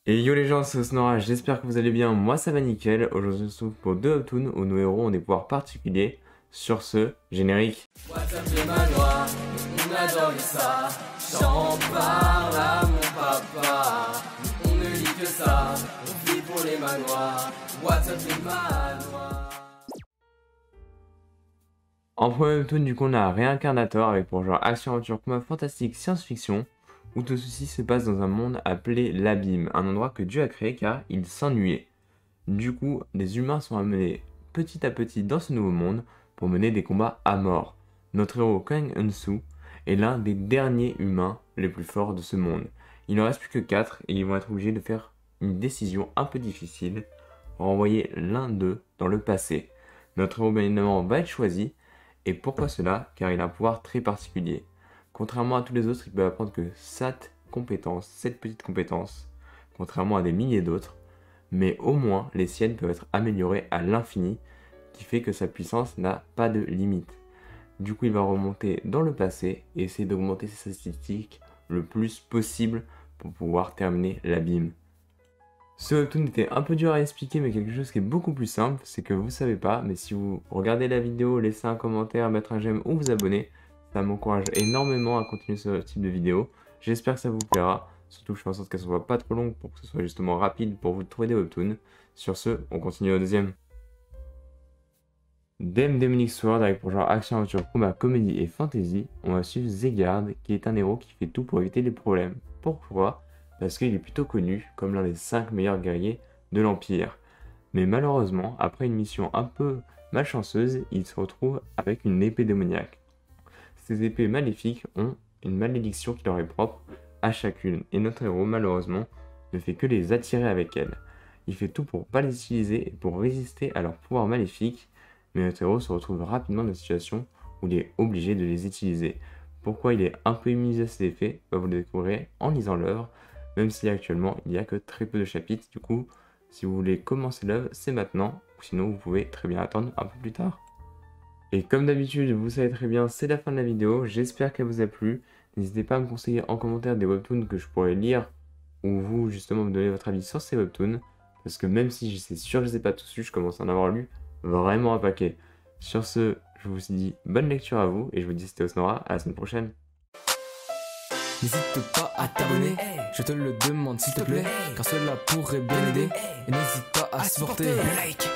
Et yo les gens, c'est Snora, j'espère que vous allez bien, moi ça va nickel. Aujourd'hui on se retrouve pour deux webtoons où nos héros ont des pouvoirs particuliers. Sur ce, générique. WhatsApp les manoirs, on adore ça. J'en parle à mon papa. On ne lit que ça, on vit pour les manoirs. WhatsApp les manoirs. En premier webtoon, du coup, on a un réincarnateur avec pour genre action, aventure, combat, fantastique, science-fiction, où tout ceci se passe dans un monde appelé l'Abîme, un endroit que Dieu a créé car il s'ennuyait. Du coup, les humains sont amenés petit à petit dans ce nouveau monde pour mener des combats à mort. Notre héros Kang Eun-soo est l'un des derniers humains les plus forts de ce monde. Il n'en reste plus que 4 et ils vont être obligés de faire une décision un peu difficile, renvoyer l'un d'eux dans le passé. Notre héros bien évidemment va être choisi, et pourquoi cela? Car il a un pouvoir très particulier. Contrairement à tous les autres, il peut apprendre que cette petite compétence, contrairement à des milliers d'autres, mais au moins les siennes peuvent être améliorées à l'infini, qui fait que sa puissance n'a pas de limite. Du coup, il va remonter dans le passé et essayer d'augmenter ses statistiques le plus possible pour pouvoir terminer l'abîme. Ce webtoon était un peu dur à expliquer, mais quelque chose qui est beaucoup plus simple, c'est que vous savez pas, mais si vous regardez la vidéo, laissez un commentaire, mettre un j'aime ou vous abonner, ça m'encourage énormément à continuer ce type de vidéo. J'espère que ça vous plaira, surtout que je fais en sorte qu'elle ne soit pas trop longue pour que ce soit justement rapide pour vous de trouver des webtoons. Sur ce, on continue au deuxième. Dame Demonic Sword avec pour genre action, aventure, combat, comédie et fantasy, on va suivre Zegard qui est un héros qui fait tout pour éviter les problèmes. Pourquoi? Parce qu'il est plutôt connu comme l'un des 5 meilleurs guerriers de l'Empire. Mais malheureusement, après une mission un peu malchanceuse, il se retrouve avec une épée démoniaque. Ces épées maléfiques ont une malédiction qui leur est propre à chacune, et notre héros malheureusement ne fait que les attirer avec elle. Il fait tout pour ne pas les utiliser et pour résister à leur pouvoir maléfique, mais notre héros se retrouve rapidement dans une situation où il est obligé de les utiliser. Pourquoi il est un peu immunisé à ces effets, vous le découvrirez en lisant l'œuvre, même si actuellement il n'y a que très peu de chapitres. Du coup, si vous voulez commencer l'œuvre, c'est maintenant, ou sinon vous pouvez très bien attendre un peu plus tard. Et comme d'habitude, vous savez très bien, c'est la fin de la vidéo, j'espère qu'elle vous a plu. N'hésitez pas à me conseiller en commentaire des webtoons que je pourrais lire, ou vous justement me donner votre avis sur ces webtoons, parce que même si c'est sûr que je ne les ai pas tous lus, je commence à en avoir lu vraiment un paquet. Sur ce, je vous dis bonne lecture à vous, et je vous dis c'était Osnora, à la semaine prochaine. N'hésite pas à t'abonner, je te le demande s'il te plaît, car cela pourrait bien aider. Et n'hésite pas à supporter. Like.